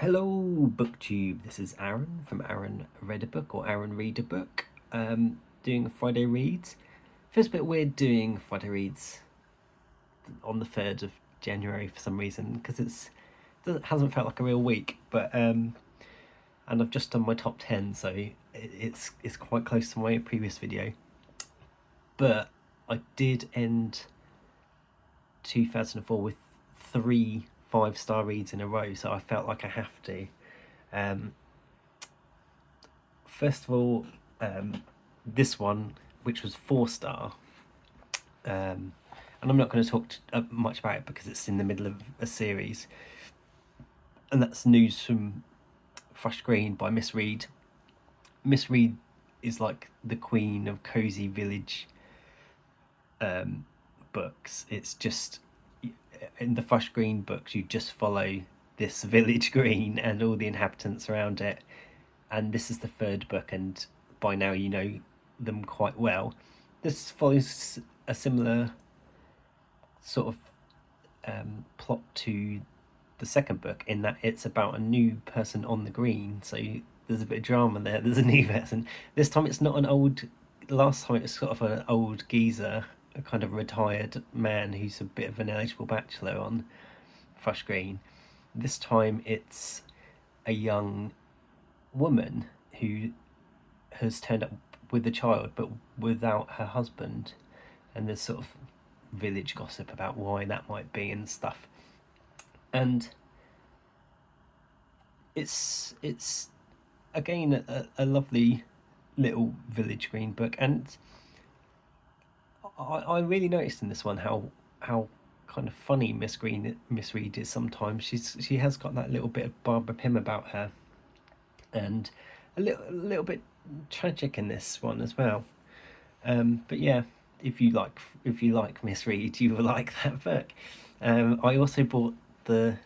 Hello, BookTube. This is Aaron from Aaron Read a Book or Aaron Read a Book. Doing Friday reads. Feels a bit weird doing Friday reads on the 3rd of January for some reason because it hasn't felt like a real week. But and I've just done my top 10, so it's quite close to my previous video. But I did end 2004 with 3 5-star reads in a row, so I felt like I have to. First of all, this one, which was 4-star, and I'm not going to talk much about it because it's in the middle of a series, and that's News from Thrush Green by Miss Reed. Miss Reed is like the queen of cozy village books. It's just, in the Thrush Green books, you just follow this village green and all the inhabitants around it, and this is the 3rd book, and by now you know them quite well. This follows a similar sort of plot to the 2nd book in that it's about a new person on the green, so there's a bit of drama there. There's a new person. This time it's not an old, last time it was sort of an old geezer, a kind of retired man who's a bit of an eligible bachelor on Thrush Green. This time it's a young woman who has turned up with a child but without her husband, and there's sort of village gossip about why that might be and stuff. And it's again a lovely little village green book, and I really noticed in this one how kind of funny Miss Reed is sometimes. She has got that little bit of Barbara Pym about her, and a little bit tragic in this one as well. But yeah, if you like Miss Reed, you will like that book. I also bought the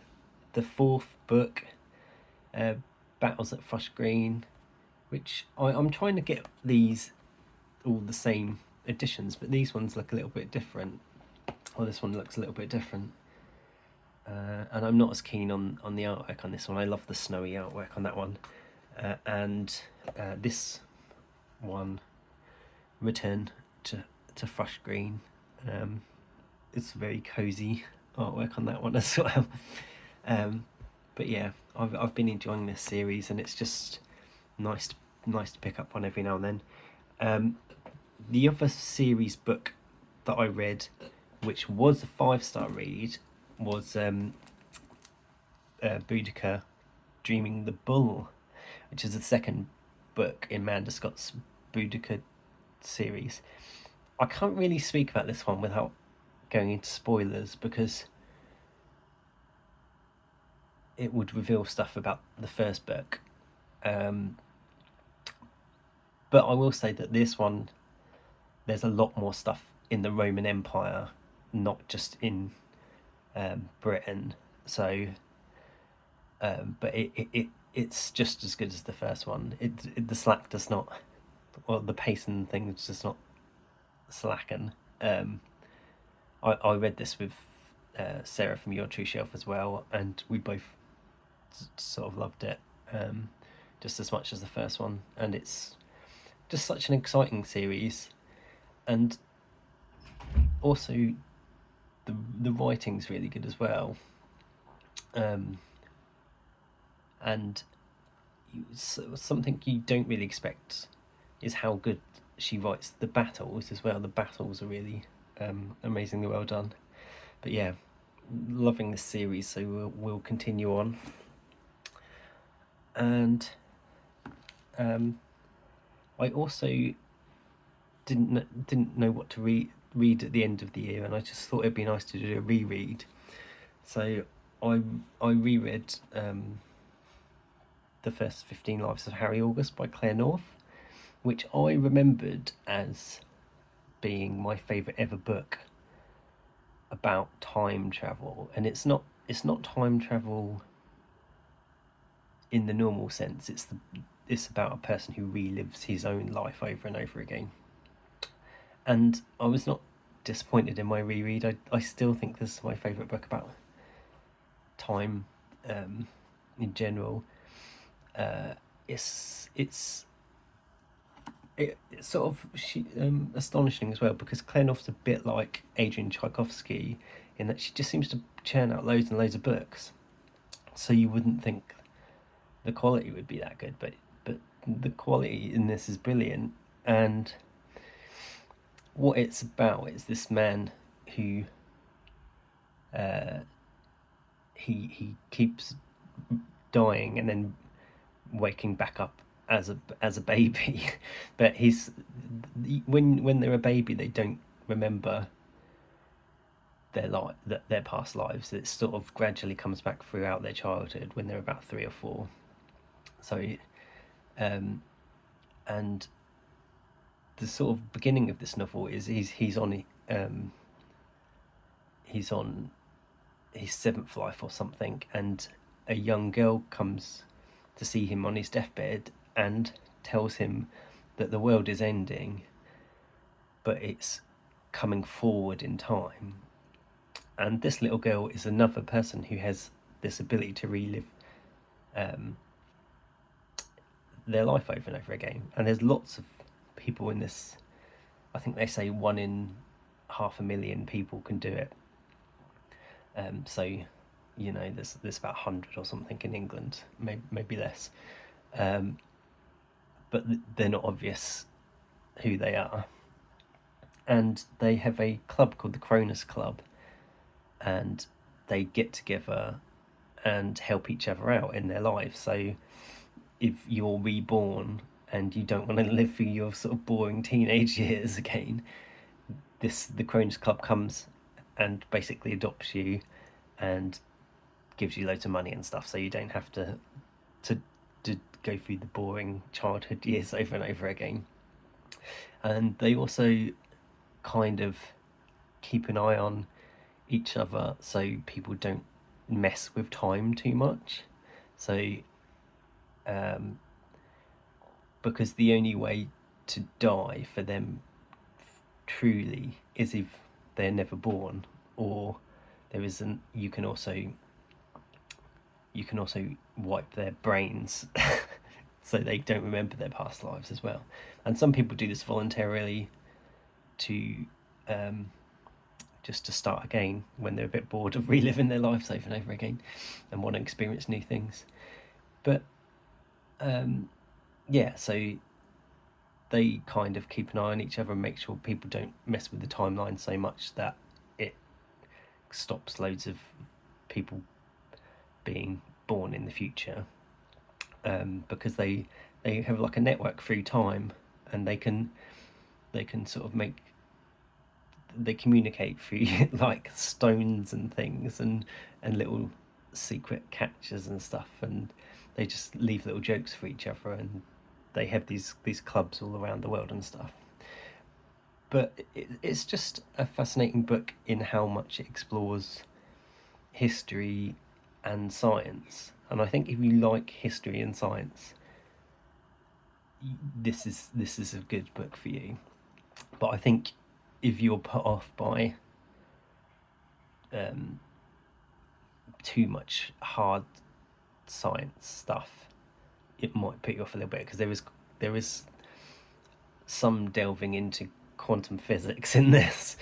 4th book, Battles at Thrush Green, which I'm trying to get these all the same editions, but these ones look a little bit different. Well, this one looks a little bit different. And I'm not as keen on the artwork on this one. I love the snowy artwork on that one. And this one, Return to Thrush Green. It's very cozy artwork on that one as well. But yeah, I've been enjoying this series, and it's just nice to pick up on every now and then. The other series book that I read, which was a 5-star read, was Boudica Dreaming the Bull, which is the 2nd book in Manda Scott's Boudica series. I can't really speak about this one without going into spoilers because it would reveal stuff about the 1st book. But I will say that this one, there's a lot more stuff in the Roman Empire, not just in Britain. So, but it's just as good as the first one. The slack does not, well, the pace and things does not slacken. I read this with Sarah from Your True Shelf as well, and we both sort of loved it just as much as the first one, and it's just such an exciting series, and also the writing's really good as well, and something you don't really expect is how good she writes the battles as well. The battles are really amazingly well done. But yeah, loving this series, so we'll continue on. And I also didn't know what to read at the end of the year, and I just thought it'd be nice to do a reread. So I reread the first 15 Lives of Harry August by Claire North, which I remembered as being my favourite ever book about time travel, and it's not time travel in the normal sense. It's about a person who relives his own life over and over again. And I was not disappointed in my reread. I still think this is my favourite book about time in general. Uh, it's sort of astonishing as well, because Klenov's a bit like Adrian Tchaikovsky in that she just seems to churn out loads and loads of books. So you wouldn't think the quality would be that good, but the quality in this is brilliant. And what it's about is this man who uh, he keeps dying and then waking back up as a baby. But he's when they're a baby, they don't remember their past lives. It sort of gradually comes back throughout their childhood when they're about 3 or 4. So um, and the sort of beginning of this novel is um, he's on his seventh life or something, and a young girl comes to see him on his deathbed and tells him that the world is ending, but it's coming forward in time. And this little girl is another person who has this ability to relive um, their life over and over again. And there's lots of people in this. I think they say 1 in 500,000 people can do it. So, there's about 100 or something in England, maybe less. But they're not obvious who they are. And they have a club called the Cronus Club, and they get together and help each other out in their lives. So if you're reborn and you don't want to live through your sort of boring teenage years again, the Cronus Club comes and basically adopts you and gives you loads of money and stuff, so you don't have to go through the boring childhood years over and over again. And they also kind of keep an eye on each other so people don't mess with time too much. So because the only way to die for them truly is if they're never born, or there isn't. You can also wipe their brains so they don't remember their past lives as well. And some people do this voluntarily to just to start again when they're a bit bored of reliving their lives over and over again and want to experience new things. But so they kind of keep an eye on each other and make sure people don't mess with the timeline so much that it stops loads of people being born in the future, because they have like a network through time, and they can sort of they communicate through like stones and things and little secret catches and stuff, and they just leave little jokes for each other, and they have these clubs all around the world and stuff. But it's just a fascinating book in how much it explores history and science. And I think if you like history and science, this is a good book for you. But I think if you're put off by too much hard science stuff, it might put you off a little bit, because there is some delving into quantum physics in this.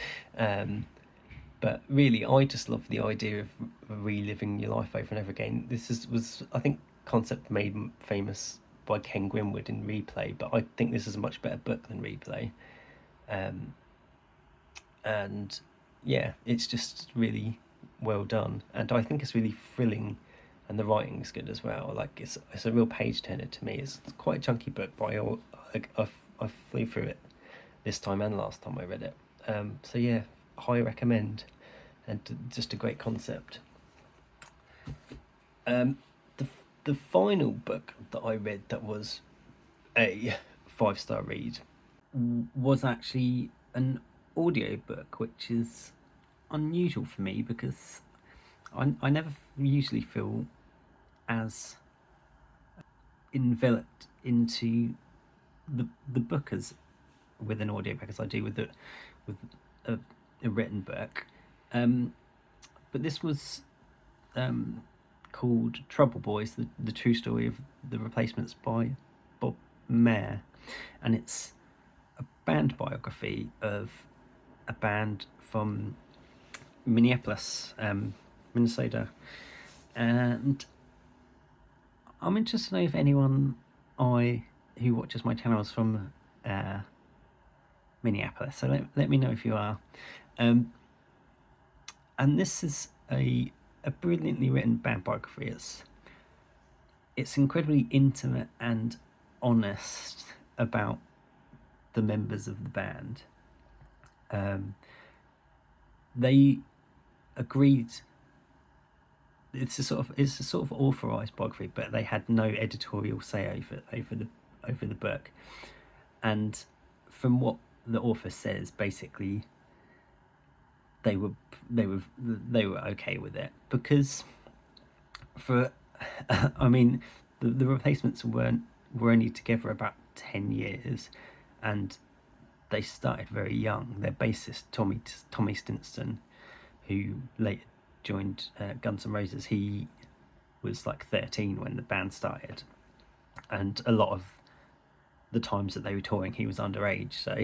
But really, I just love the idea of reliving your life over and over again. This was, I think, concept made famous by Ken Grimwood in Replay, but I think this is a much better book than Replay. And yeah, it's just really well done, and I think it's really thrilling, and the writing's good as well. Like it's a real page turner to me. It's quite a chunky book, but I flew through it this time and last time I read it. So yeah, high recommend, and just a great concept. The final book that I read that was a 5-star read was actually an audiobook, which is unusual for me, because I never usually feel as enveloped into the book as with an audiobook as I do with a written book. But this was called Trouble Boys: the True Story of the Replacements by Bob Mehr, and it's a band biography of a band from Minneapolis, Minnesota, and I'm interested to know if anyone who watches my channel is from Minneapolis. So let me know if you are. And this is a brilliantly written band biography. It's incredibly intimate and honest about the members of the band. They agreed. It's a sort of authorized biography, but they had no editorial say over the book. And from what the author says, basically, they were okay with it, because I mean, the Replacements were only together about 10 years, and they started very young. Their bassist Tommy Stinston, who later joined Guns N' Roses, he was like 13 when the band started, and a lot of the times that they were touring he was underage, so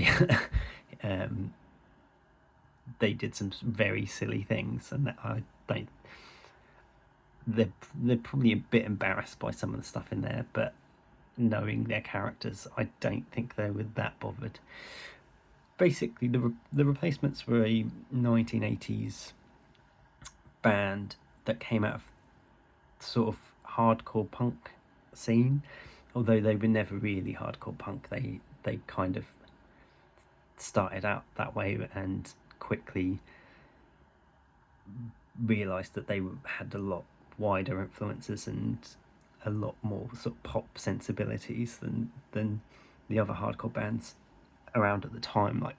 they did some very silly things, and they're probably a bit embarrassed by some of the stuff in there, but knowing their characters, I don't think they were that bothered. Basically, the Replacements were a 1980s band that came out of sort of hardcore punk scene, although they were never really hardcore punk. They kind of started out that way and quickly realised that they had a lot wider influences and a lot more sort of pop sensibilities than the other hardcore bands around at the time, like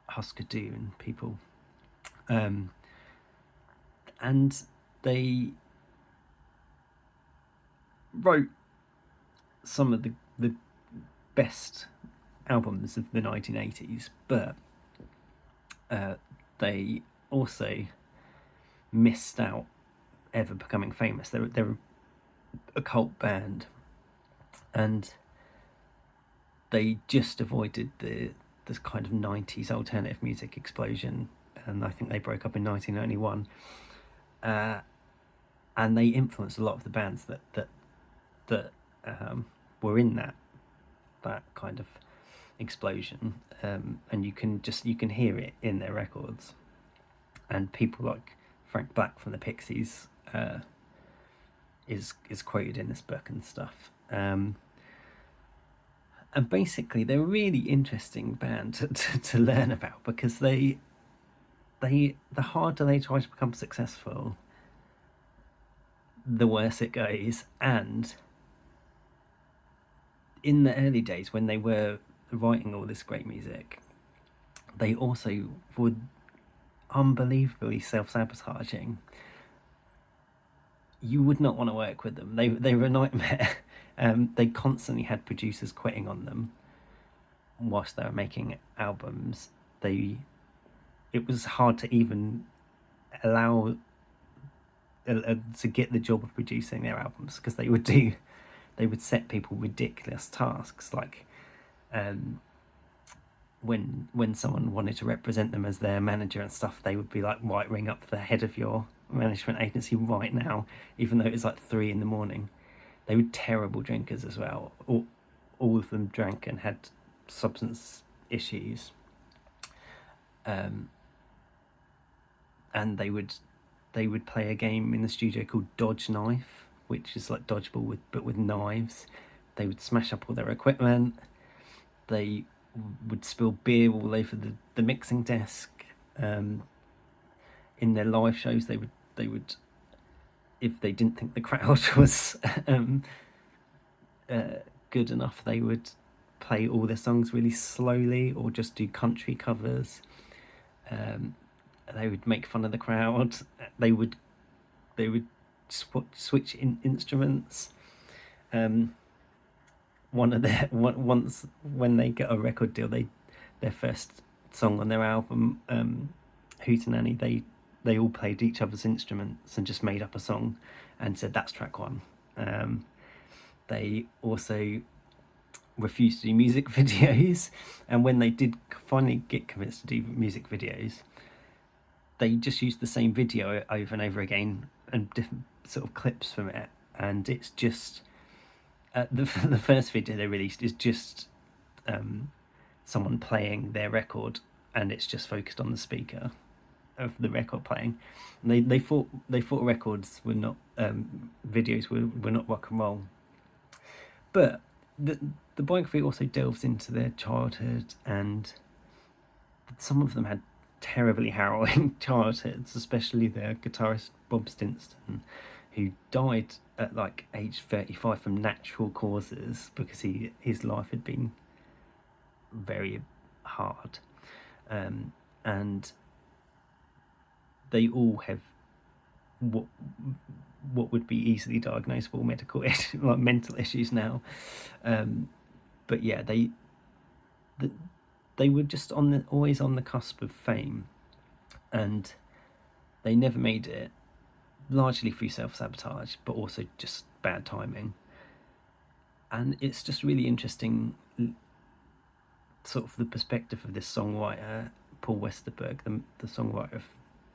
Husker Du and people. And they wrote some of the best albums of the 1980s, but they also missed out ever becoming famous. They're a cult band, and they just avoided this kind of 90s alternative music explosion, and I think they broke up in 1991. And they influenced a lot of the bands that were in that kind of explosion, and you can hear it in their records. And people like Frank Black from the Pixies is quoted in this book and stuff. And basically, they're a really interesting band to learn about, because the harder they try to become successful, the worse it goes. And in the early days, when they were writing all this great music, they also were unbelievably self-sabotaging. You would not want to work with them. They were a nightmare. They constantly had producers quitting on them whilst they were making albums. It was hard to even allow to get the job of producing their albums, because they would set people ridiculous tasks, like when someone wanted to represent them as their manager and stuff, they would be like, right, ring up the head of your management agency right now, even though it was like 3 a.m. They were terrible drinkers as well. All of them drank and had substance issues. And they would play a game in the studio called Dodge Knife, which is like dodgeball but with knives. They would smash up all their equipment. They would spill beer all over the mixing desk. In their live shows, they would, if they didn't think the crowd was good enough, they would play all their songs really slowly, or just do country covers. They would make fun of the crowd. They would switch in instruments. Once when they get a record deal, their first song on their album, Hootenanny, they all played each other's instruments and just made up a song and said that's track one. They also refused to do music videos, and when they did finally get convinced to do music videos, they just used the same video over and over again and different sort of clips from it. And it's just the first video they released is just someone playing their record, and it's just focused on the speaker of the record playing. And they thought records were not videos were not rock and roll. But the biography also delves into their childhood, and some of them had terribly harrowing childhoods, especially their guitarist Bob Stinston, who died at like age 35 from natural causes because his life had been very hard. And they all have what would be easily diagnosable medical like mental issues now. But yeah, they were just always on the cusp of fame, and they never made it, largely through self-sabotage, but also just bad timing. And it's just really interesting, sort of the perspective of this songwriter, Paul Westerberg, the songwriter of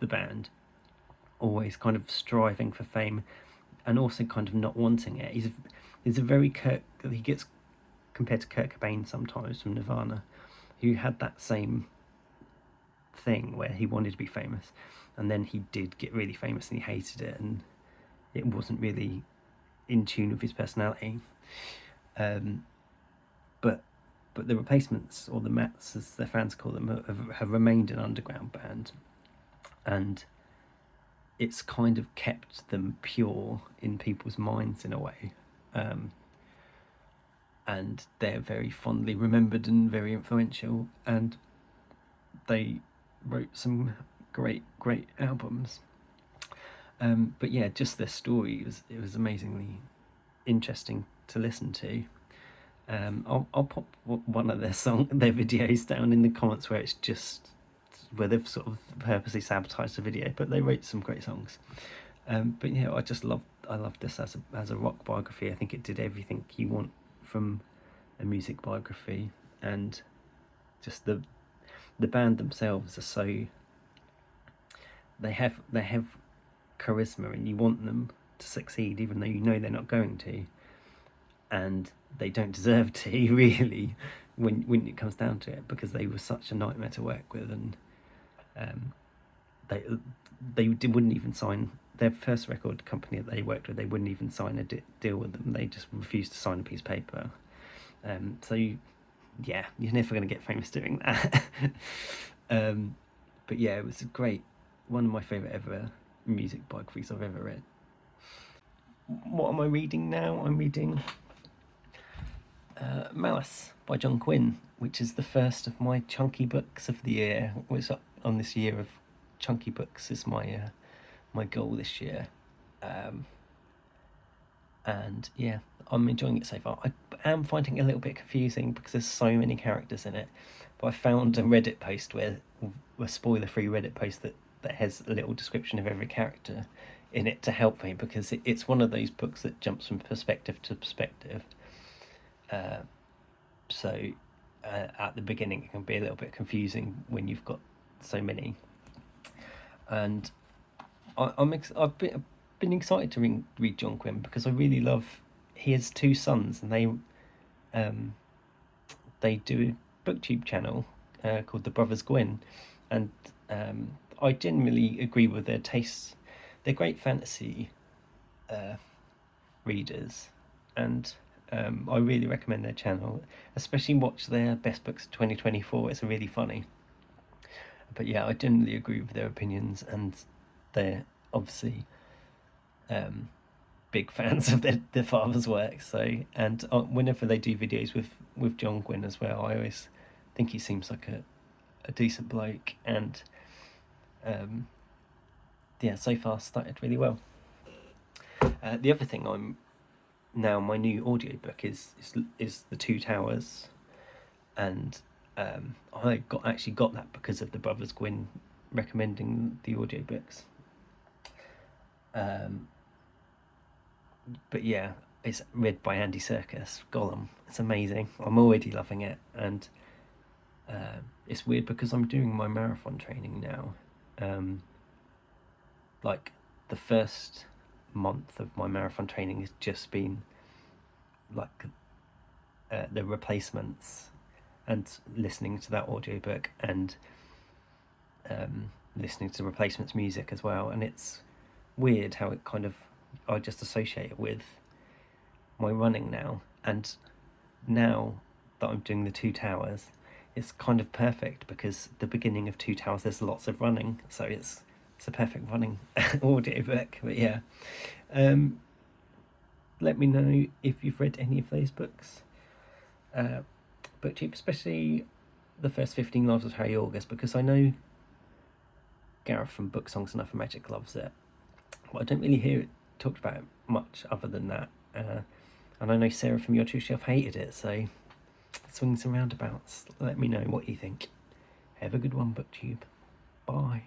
the band, always kind of striving for fame and also kind of not wanting it. He's a very he gets compared to Kurt Cobain sometimes from Nirvana, who had that same thing where he wanted to be famous, and then he did get really famous and he hated it, and it wasn't really in tune with his personality. But the Replacements, or the Mats as their fans call them, have remained an underground band, and it's kind of kept them pure in people's minds in a way. And they're very fondly remembered and very influential, and they wrote some great albums. But yeah, just their story was amazingly interesting to listen to. I'll pop one of their videos down in the comments where it's just where they've sort of purposely sabotaged the video, but they wrote some great songs. But yeah, I loved this as a rock biography. I think it did everything you want from a music biography, and just the band themselves are so, they have charisma, and you want them to succeed even though you know they're not going to, and they don't deserve to really when it comes down to it, because they were such a nightmare to work with, and they wouldn't even sign their first record company that they worked with. They wouldn't even sign a deal with them. They just refused to sign a piece of paper. So yeah, you're never going to get famous doing that. But yeah, it was one of my favourite ever music biographies I've ever read. What am I reading now? I'm reading Malice by John Quinn, which is the first of my chunky books of the year. Which on this year of chunky books is my goal this year. And yeah, I'm enjoying it so far. I am finding it a little bit confusing because there's so many characters in it, but I found a Reddit post a spoiler-free Reddit post that has a little description of every character in it to help me, because it's one of those books that jumps from perspective to perspective. So at the beginning it can be a little bit confusing when you've got so many. And I've been excited to read John Quinn because I really love. He has two sons, and they do a booktube channel called The Brothers Gwyn, and I genuinely agree with their tastes. They're great fantasy readers, and I really recommend their channel. Especially watch their Best Books of 2024. It's really funny. But yeah, I generally agree with their opinions, and they're obviously big fans of their father's work. So, and whenever they do videos with John Gwyn as well, I always think he seems like a decent bloke, and yeah, so far started really well. The other thing my new audiobook is The Two Towers, and I actually got that because of the Brothers Gwyn recommending the audiobooks. But yeah, it's read by Andy Serkis. Gollum. It's amazing. I'm already loving it, and it's weird because I'm doing my marathon training now. Like the first month of my marathon training has just been like the replacements and listening to that audiobook and listening to the replacements music as well, and it's weird how it kind of, I just associate it with my running now. And now that I'm doing the Two Towers, it's kind of perfect because the beginning of Two Towers there's lots of running, so it's a perfect running audiobook. But yeah, let me know if you've read any of those books, BookTube, especially the first 15 Lives of Harry August, because I know Gareth from Book Songs and Other Magic loves it, but I don't really hear it talked about much other than that. And I know Sarah from Your True Shelf hated it, so swings and roundabouts. Let me know what you think. Have a good one, BookTube. Bye.